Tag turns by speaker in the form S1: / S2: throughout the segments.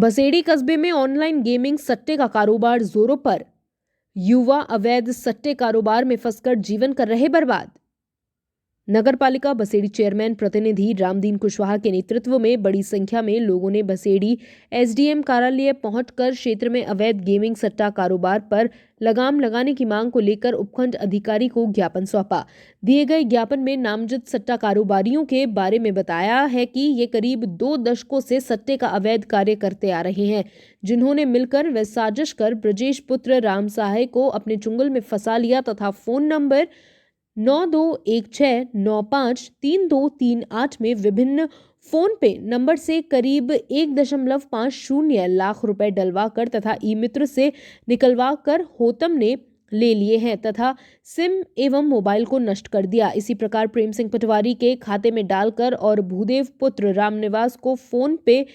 S1: बसेड़ी कस्बे में online gaming सट्टे का कारोबार जोरों पर। युवा अवैध सट्टे कारोबार में फंसकर जीवन कर रहे बर्बाद। नगरपालिका बसेड़ी चेयरमैन प्रतिनिधि रामदीन कुशवाहा के नेतृत्व में बड़ी संख्या में लोगों ने बसेड़ी एसडीएम कार्यालय पहुंचकर क्षेत्र में अवैध गेमिंग सट्टा कारोबार पर लगाम लगाने की मांग को लेकर उपखंड अधिकारी को ज्ञापन सौंपा। दिए गए ज्ञापन में नामजद सट्टा कारोबारियों के बारे में बताया है कि ये करीब 2 दशकों से सट्टे का अवैध कार्य करते आ रहे हैं, जिन्होंने मिलकर व साजिश कर ब्रजेश पुत्र राम सहाय को अपने चुंगल में फंसा लिया तथा फोन नंबर 9216953238 में विभिन्न फोन पे नंबर से करीब 1.50 लाख रुपए डलवा कर तथा ई मित्र से निकलवा कर होतम ने ले लिए हैं तथा सिम एवं मोबाइल को नष्ट कर दिया। इसी प्रकार प्रेम सिंह पटवारी के खाते में डालकर और भूदेव पुत्र रामनिवास को फोन पे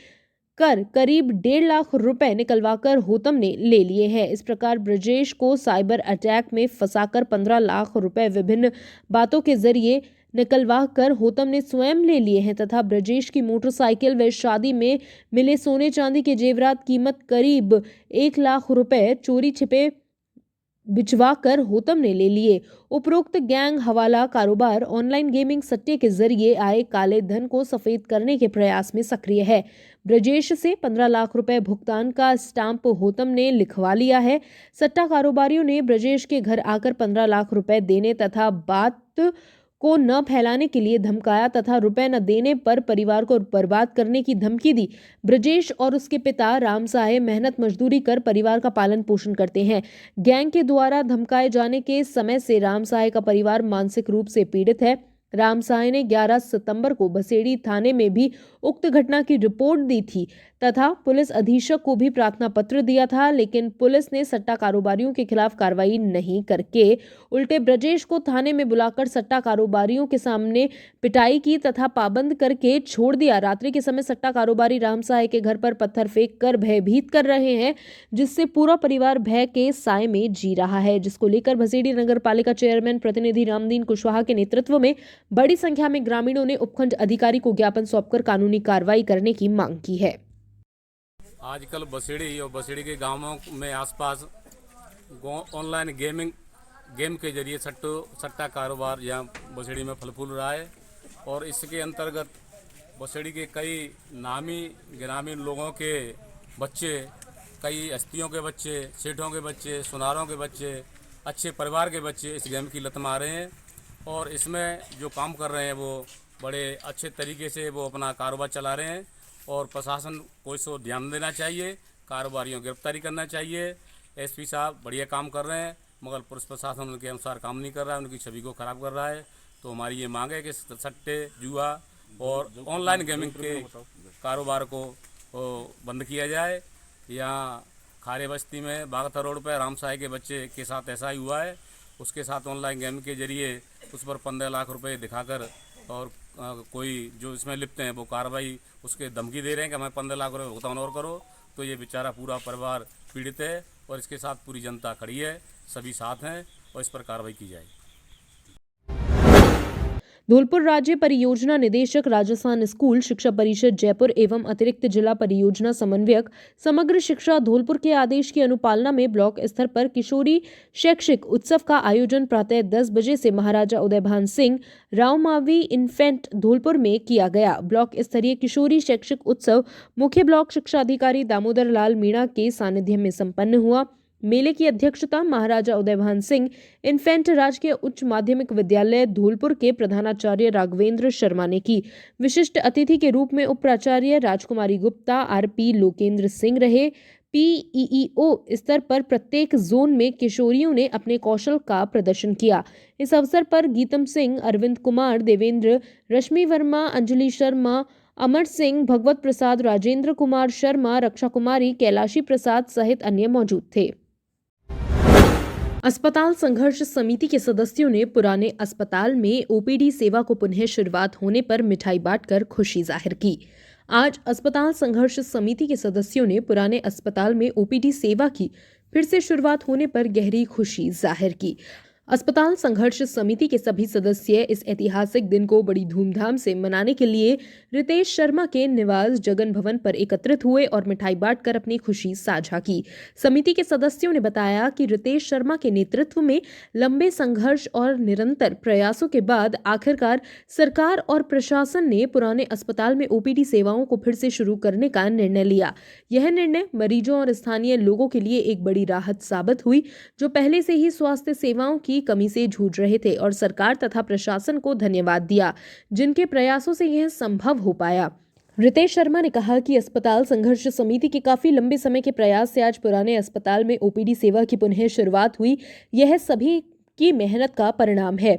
S1: कर करीब 1.5 लाख रुपए निकलवाकर होतम ने ले लिए हैं। इस प्रकार ब्रजेश को साइबर अटैक में फंसाकर 15 लाख रुपए विभिन्न बातों के जरिए निकलवा कर होतम ने स्वयं ले लिए हैं तथा ब्रजेश की मोटरसाइकिल व शादी में मिले सोने चांदी के जेवरात कीमत करीब 1 लाख रुपए चोरी छिपे बिचवाकर होतम ने ले लिए। उपरोक्त गैंग हवाला कारोबार ऑनलाइन गेमिंग सट्टे के जरिए आए काले धन को सफेद करने के प्रयास में सक्रिय है। ब्रजेश से 15 लाख रुपए भुगतान का स्टाम्प होतम ने लिखवा लिया है। सट्टा कारोबारियों ने ब्रजेश के घर आकर 15 लाख रुपए देने तथा बात को न फैलाने के लिए धमकाया तथा रुपए न देने पर परिवार को बर्बाद करने की धमकी दी। ब्रजेश और उसके पिता राम सहाय मेहनत मजदूरी कर परिवार का पालन पोषण करते हैं। गैंग के द्वारा धमकाए जाने के समय से राम सहाय का परिवार मानसिक रूप से पीड़ित है। राम सहाय ने 11 सितंबर को बसेड़ी थाने में भी उक्त घटना की रिपोर्ट दी थी तथा पुलिस अधीक्षक को भी प्रार्थना पत्र दिया था, लेकिन पुलिस ने सट्टा कारोबारियों के खिलाफ कार्रवाई नहीं करके उल्टे ब्रजेश को थाने में बुलाकर सट्टा कारोबारियों के सामने पिटाई की तथा पाबंद करके छोड़ दिया। रात्रि के समय सट्टा कारोबारी राम सहाय के घर पर पत्थर फेंक कर भयभीत कर रहे हैं, जिससे पूरा परिवार भय के साए में जी रहा है, जिसको लेकर बसेड़ी नगर पालिका चेयरमैन प्रतिनिधि रामदीन कुशवाहा के नेतृत्व में बड़ी संख्या में ग्रामीणों ने उपखंड अधिकारी को ज्ञापन सौंपकर कानूनी कार्रवाई करने की मांग की है।
S2: आजकल बसेड़ी और बसेड़ी के गांवों में आसपास ऑनलाइन गेम के जरिए सट्टा कारोबार यहाँ बसेड़ी में फल फूल रहा है और इसके अंतर्गत बसेड़ी के कई नामी गिरामी लोगों के बच्चे, कई हस्तियों के बच्चे, सेठों के बच्चे, सुनारों के बच्चे, अच्छे परिवार के बच्चे इस गेम की लत में आ रहे हैं और इसमें जो काम कर रहे हैं वो बड़े अच्छे तरीके से वो अपना कारोबार चला रहे हैं और प्रशासन को इसको ध्यान देना चाहिए, कारोबारियों की गिरफ्तारी करना चाहिए। एसपी साहब बढ़िया काम कर रहे हैं मगर पुलिस प्रशासन उनके अनुसार काम नहीं कर रहा है, उनकी छवि को खराब कर रहा है। तो हमारी ये मांग है कि सट्टे, जुआ और ऑनलाइन गेमिंग के कारोबार को बंद किया जाए। यहाँ खारे बस्ती में बागता रोड पर राम सहाय के बच्चे के साथ ऐसा ही हुआ है। उसके साथ ऑनलाइन गेम के जरिए उस पर 15 लाख रुपए दिखाकर और कोई जो इसमें लिप्त हैं वो कार्रवाई उसके धमकी दे रहे हैं कि हमें 15 लाख रुपए भुगतान और करो। तो ये बेचारा पूरा परिवार पीड़ित है और इसके साथ पूरी जनता खड़ी है, सभी साथ हैं और इस पर कार्रवाई की जाए।
S1: धौलपुर राज्य परियोजना निदेशक राजस्थान स्कूल शिक्षा परिषद जयपुर एवं अतिरिक्त जिला परियोजना समन्वयक समग्र शिक्षा धौलपुर के आदेश की अनुपालना में ब्लॉक स्तर पर किशोरी शैक्षिक उत्सव का आयोजन प्रातः 10 बजे से महाराजा उदयभान सिंह रावमावी इन्फेंट धौलपुर में किया गया। ब्लॉक स्तरीय किशोरी शैक्षिक उत्सव मुख्य ब्लॉक शिक्षा अधिकारी दामोदर लाल मीणा के सानिध्य में संपन्न हुआ। मेले की अध्यक्षता महाराजा उदयभान सिंह इन्फेंट राजकीय उच्च माध्यमिक विद्यालय धौलपुर के प्रधानाचार्य राघवेंद्र शर्मा ने की। विशिष्ट अतिथि के रूप में उप प्राचार्य राजकुमारी गुप्ता, आरपी लोकेंद्र सिंह रहे। पीईओ स्तर पर प्रत्येक जोन में किशोरियों ने अपने कौशल का प्रदर्शन किया। इस अवसर पर गीतम सिंह, अरविंद कुमार, देवेंद्र, रश्मि वर्मा, अंजलि शर्मा, अमर सिंह, भगवत प्रसाद, राजेंद्र कुमार शर्मा, रक्षा कुमारी, कैलाशी प्रसाद सहित अन्य मौजूद थे। अस्पताल संघर्ष समिति के सदस्यों ने पुराने अस्पताल में ओपीडी सेवा को पुनः शुरुआत होने पर मिठाई बांटकर खुशी जाहिर की। आज अस्पताल संघर्ष समिति के सदस्यों ने पुराने अस्पताल में ओपीडी सेवा की फिर से शुरुआत होने पर गहरी खुशी जाहिर की। अस्पताल संघर्ष समिति के सभी सदस्य इस ऐतिहासिक दिन को बड़ी धूमधाम से मनाने के लिए रितेश शर्मा के निवास जगन भवन पर एकत्रित हुए और मिठाई बांटकर अपनी खुशी साझा की। समिति के सदस्यों ने बताया कि रितेश शर्मा के नेतृत्व में लंबे संघर्ष और निरंतर प्रयासों के बाद आखिरकार सरकार और प्रशासन ने पुराने अस्पताल में ओपीडी सेवाओं को फिर से शुरू करने का निर्णय लिया। यह निर्णय मरीजों और स्थानीय लोगों के लिए एक बड़ी राहत साबित हुई, जो पहले से ही स्वास्थ्य सेवाओं की कमी से जूझ रहे थे, और सरकार तथा प्रशासन को धन्यवाद दिया, जिनके प्रयासों से यह संभव हो पाया। रितेश शर्मा ने कहा कि अस्पताल संघर्ष समिति के काफी लंबे समय के प्रयास से आज पुराने अस्पताल में ओपीडी सेवा की पुनः शुरुआत हुई। यह सभी की मेहनत का परिणाम है।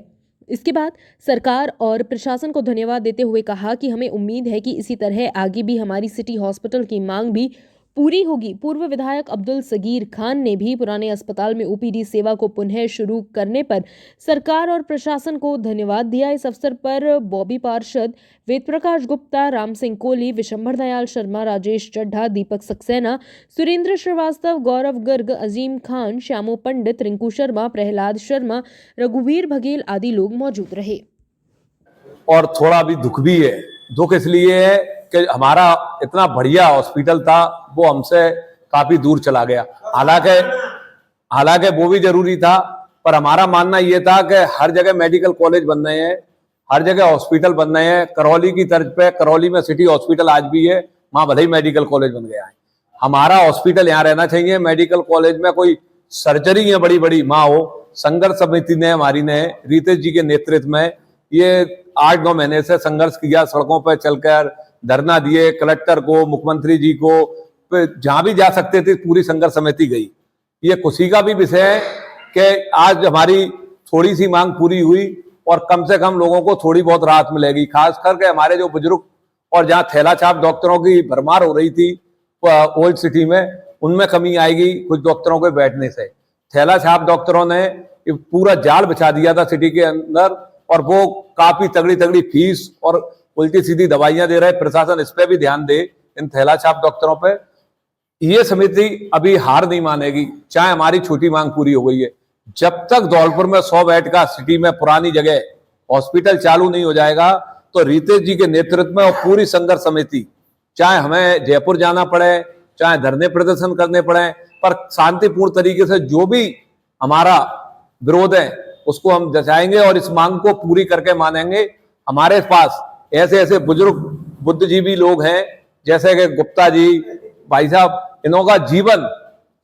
S1: इसके बाद सरकार और प्रशासन को धन्यवाद देते हुए कहा कि हमें उम्मीद है कि इसी तरह आगे भी हमारी सिटी हॉस्पिटल की मांग भी पूरी होगी। पूर्व विधायक अब्दुल सगीर खान ने भी पुराने अस्पताल में ओपीडी सेवा को पुनः शुरू करने पर सरकार और प्रशासन को धन्यवाद दिया। इस अवसर पर बॉबी पार्षद, वेद प्रकाश गुप्ता, राम सिंह कोहली, विशंभर दयाल शर्मा, राजेश चड्ढा, दीपक सक्सेना, सुरेंद्र श्रीवास्तव, गौरव गर्ग, अजीम खान, श्यामो पंडित, रिंकू शर्मा, प्रहलाद शर्मा, रघुवीर बघेल आदि लोग मौजूद रहे।
S3: और थोड़ा भी दुख भी है। दुख इसलिए है कि हमारा इतना बढ़िया हॉस्पिटल था, वो हमसे काफी दूर चला गया। हालांकि वो भी जरूरी था, पर हमारा मानना ये था कि हर जगह मेडिकल कॉलेज बन रहे हैं, हर जगह हॉस्पिटल बन रहे हैं। करौली की तर्ज पे करौली में सिटी हॉस्पिटल आज भी है, वहां भले ही मेडिकल कॉलेज बन गया है। हमारा हॉस्पिटल यहाँ रहना चाहिए। मेडिकल कॉलेज में कोई सर्जरी है बड़ी बड़ी वहां हो। संघर्ष समिति ने हमारी ने रितेश जी के नेतृत्व में ये 8-9 महीने से संघर्ष किया, सड़कों पर चलकर धरना दिए, कलेक्टर को, मुख्यमंत्री जी को, जहां भी जा सकते थे पूरी संघर्ष समिति गई। ये खुशी का भी विषय है कि आज हमारी थोड़ी सी मांग पूरी हुई और कम से कम लोगों को थोड़ी बहुत राहत मिलेगी। खास करके हमारे जो बुजुर्ग और जहाँ थैला छाप डॉक्टरों की भरमार हो रही थी ओल्ड सिटी में, उनमें कमी आएगी कुछ डॉक्टरों के बैठने से। थैला छाप डॉक्टरों ने पूरा जाल बिछा दिया था सिटी के अंदर, और वो काफी तगड़ी फीस और उल्टी सीधी दवाइयां दे रहे। प्रशासन इस पे भी ध्यान दे, इन थैला छाप डॉक्टरों पे। ये समिति अभी हार नहीं मानेगी, चाहे हमारी छोटी मांग पूरी हो गई है। जब तक धौलपुर में 100 बेड का सिटी में पुरानी जगह हॉस्पिटल चालू नहीं हो जाएगा, तो रितेश जी के नेतृत्व में और पूरी संघर्ष समिति, चाहे हमें जयपुर जाना पड़े, चाहे धरने प्रदर्शन करने पड़े, पर शांतिपूर्ण तरीके से जो भी हमारा विरोध है उसको हम जचाएंगे और इस मांग को पूरी करके मानेंगे। हमारे पास ऐसे ऐसे बुजुर्ग बुद्धिजीवी लोग हैं, जैसे कि गुप्ता जी भाई साहब, इन्हों का जीवन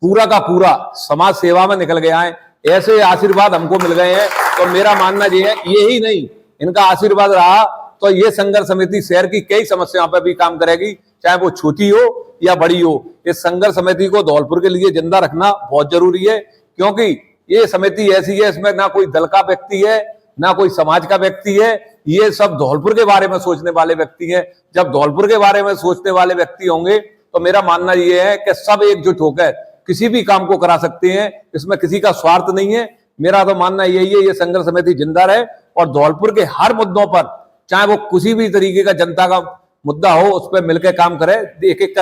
S3: पूरा का पूरा समाज सेवा में निकल गया है। ऐसे आशीर्वाद हमको मिल गए हैं, तो मेरा मानना ये है, यही नहीं, इनका आशीर्वाद रहा तो ये संघर्ष समिति शहर की कई समस्याओं पर भी काम करेगी, चाहे वो छोटी हो या बड़ी हो। इस संघर्ष समिति को धौलपुर के लिए जिंदा रखना बहुत जरूरी है, क्योंकि ये समिति ऐसी है, इसमें ना कोई दल का व्यक्ति है, ना कोई समाज का व्यक्ति है। ये सब धौलपुर के बारे में सोचने वाले व्यक्ति हैं। जब धौलपुर के बारे में सोचने वाले व्यक्ति होंगे, तो मेरा मानना ये है कि सब एकजुट होकर किसी भी काम को करा सकते हैं। इसमें किसी का स्वार्थ नहीं है। मेरा तो मानना यही है, ये संघर्ष समिति जिंदा रहे और धौलपुर के हर मुद्दों पर, चाहे वो किसी भी तरीके का जनता का मुद्दा हो, उस पर मिलकर काम करे, एक एक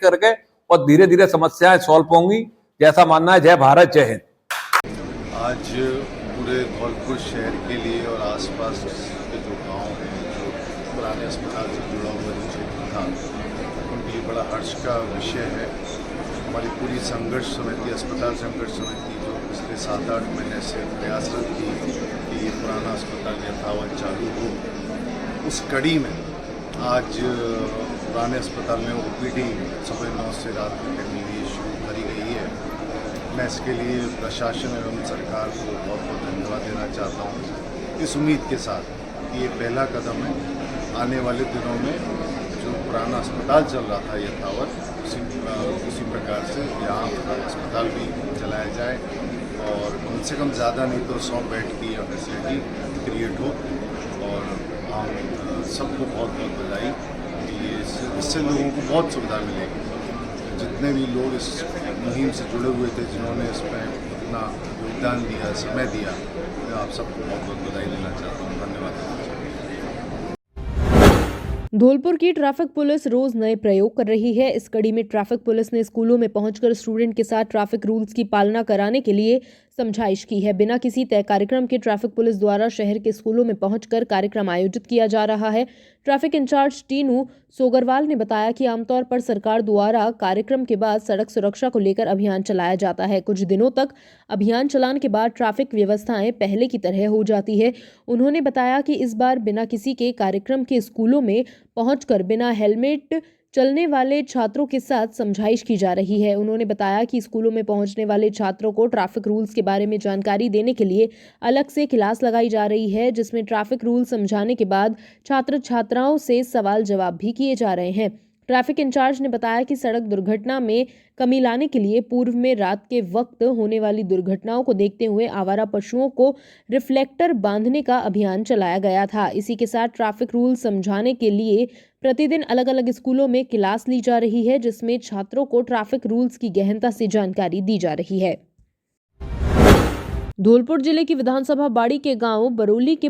S3: करके, और धीरे धीरे समस्याएं सॉल्व होंगी। जैसा मानना है। जय भारत, जय हिंद।
S4: आज पूरे धौलपुर शहर के लिए और आसपास के जो गांव हैं, जो पुराने अस्पताल से जुड़ा हुआ जो क्षेत्र था, उनके लिए बड़ा हर्ष का विषय है। हमारी पूरी संघर्ष समिति, अस्पताल संघर्ष समिति, जो पिछले 7-8 महीने से प्रयासरत थी कि ये पुराना अस्पताल यथावत चालू हो, उस कड़ी में आज पुराने अस्पताल में ओपीडी सुबह 9 से रात तक के लिए शुरू करी गई है। मैं इसके लिए प्रशासन एवं सरकार को बहुत बहुत धन्यवाद देना चाहता हूँ, इस उम्मीद के साथ कि ये पहला कदम है। आने वाले दिनों में जो पुराना अस्पताल चल रहा था यथावत, उसी प्रकार से यहाँ अस्पताल भी चलाया जाए और कम से कम ज़्यादा नहीं तो 100 बेड की फैसिलिटी क्रिएट हो। और हम सबको बहुत बहुत बधाई। ये इससे लोगों को बहुत सुविधा मिलेगी। जितने भी लोग इस मुहिम से जुड़े हुए थे, जिन्होंने इसमें अपना योगदान दिया, समय दिया, मैं आप सबको बहुत बहुत बधाई देना चाहता हूँ। धन्यवाद।
S1: धौलपुर की ट्रैफिक पुलिस रोज नए प्रयोग कर रही है। इस कड़ी में ट्रैफिक पुलिस ने स्कूलों में पहुंचकर स्टूडेंट के साथ ट्रैफिक रूल्स की पालना कराने के लिए समझाइश की है। बिना किसी तय कार्यक्रम के ट्रैफिक पुलिस द्वारा शहर के स्कूलों में पहुंचकर कार्यक्रम आयोजित किया जा रहा है। ट्रैफिक इंचार्ज टीनू सोगरवाल ने बताया कि आमतौर पर सरकार द्वारा कार्यक्रम के बाद सड़क सुरक्षा को लेकर अभियान चलाया जाता है। कुछ दिनों तक अभियान चलाने के बाद ट्रैफिक व्यवस्थाएं पहले की तरह हो जाती है। उन्होंने बताया कि इस बार बिना किसी के कार्यक्रम के स्कूलों में पहुंचकर बिना हेलमेट चलने वाले छात्रों के साथ समझाइश की जा रही है। उन्होंने बताया कि स्कूलों में पहुंचने वाले छात्रों को ट्रैफिक रूल्स के बारे में जानकारी देने के लिए अलग से क्लास लगाई जा रही है, जिसमें ट्रैफिक रूल समझाने के बाद छात्र छात्राओं से सवाल जवाब भी किए जा रहे हैं। ट्रैफिक इंचार्ज ने बताया कि सड़क दुर्घटना में कमी लाने के लिए पूर्व में रात के वक्त होने वाली दुर्घटनाओं को देखते हुए आवारा पशुओं को रिफ्लेक्टर बांधने का अभियान चलाया गया था। इसी के साथ ट्रैफिक रूल समझाने के लिए प्रतिदिन अलग अलग स्कूलों में क्लास ली जा रही है, जिसमें छात्रों को ट्रैफिक रूल्स की गहनता से जानकारी दी जा रही है। धौलपुर जिले की विधानसभा बाड़ी के गांव बरौली के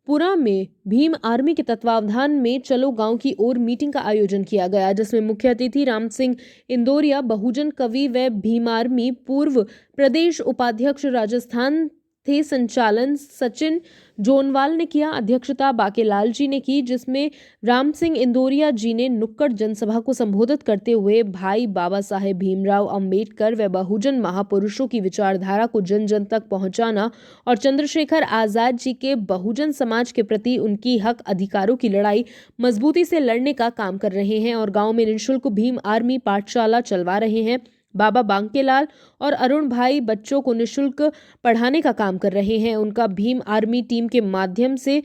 S1: पुरा में भीम आर्मी के तत्वावधान में चलो गांव की ओर मीटिंग का आयोजन किया गया, जिसमें मुख्य अतिथि राम सिंह इंदौरिया, बहुजन कवि व भीम आर्मी पूर्व प्रदेश उपाध्यक्ष राजस्थान थे संचालन सचिन जोनवाल ने किया। अध्यक्षता बाकेलाल जी ने की, जिसमें राम सिंह इंदौरिया जी ने नुक्कड़ जनसभा को संबोधित करते हुए भाई बाबा साहेब भीमराव अंबेडकर व बहुजन महापुरुषों की विचारधारा को जन जन तक पहुंचाना और चंद्रशेखर आजाद जी के बहुजन समाज के प्रति उनकी हक अधिकारों की लड़ाई मजबूती से लड़ने का काम कर रहे हैं और गाँव में निःशुल्क भीम आर्मी पाठशाला चलवा रहे हैं। बाबा बांकेलाल और अरुण भाई बच्चों को निःशुल्क पढ़ाने का काम कर रहे हैं। उनका भीम आर्मी टीम के माध्यम से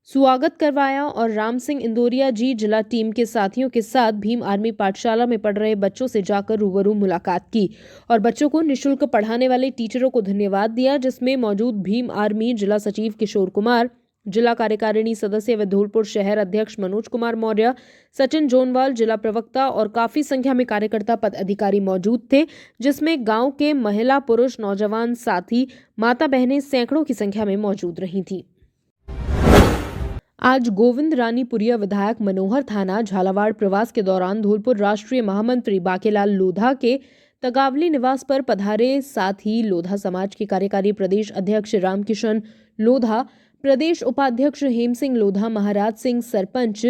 S1: स्वागत करवाया और राम सिंह इंदौरिया जी जिला टीम के साथियों के साथ भीम आर्मी पाठशाला में पढ़ रहे बच्चों से जाकर रूबरू मुलाकात की और बच्चों को निःशुल्क पढ़ाने वाले टीचरों को धन्यवाद दिया, जिसमें मौजूद भीम आर्मी जिला सचिव किशोर कुमार, जिला कार्यकारिणी सदस्य व धौलपुर शहर अध्यक्ष मनोज कुमार मौर्य, सचिन जोनवाल जिला प्रवक्ता और काफी संख्या में कार्यकर्ता पद अधिकारी मौजूद थे, जिसमें गांव के महिला पुरुष नौजवान साथी माता बहनें सैकड़ों की संख्या में मौजूद रही थीं। आज गोविंद रानीपुरिया विधायक मनोहर थाना झालावाड़ प्रवास के दौरान धौलपुर राष्ट्रीय महामंत्री बाकेलाल लोधा के तगावली निवास पर पधारे। साथ ही लोधा समाज के कार्यकारी प्रदेश अध्यक्ष रामकिशन लोधा, प्रदेश उपाध्यक्ष हेम सिंह लोधा, महाराज सिंह सरपंच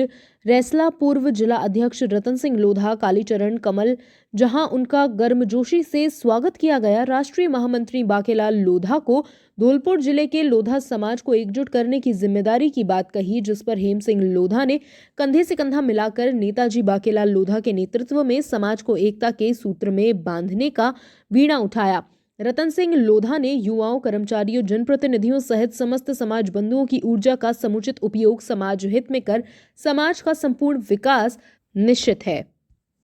S1: रैसला, पूर्व जिला अध्यक्ष रतन सिंह लोधा, कालीचरण कमल, जहां उनका गर्मजोशी से स्वागत किया गया। राष्ट्रीय महामंत्री बाकेलाल लोधा को धौलपुर जिले के लोधा समाज को एकजुट करने की जिम्मेदारी की बात कही, जिस पर हेम सिंह लोधा ने कंधे से कंधा मिलाकर नेताजी बाकेलाल लोधा के नेतृत्व में समाज को एकता के सूत्र में बांधने का बीड़ा उठाया। रतन सिंह लोधा ने युवाओं, कर्मचारियों, जनप्रतिनिधियों सहित समस्त समाज बंधुओं की ऊर्जा का समुचित उपयोग समाज हित में कर समाज का संपूर्ण विकास निश्चित है।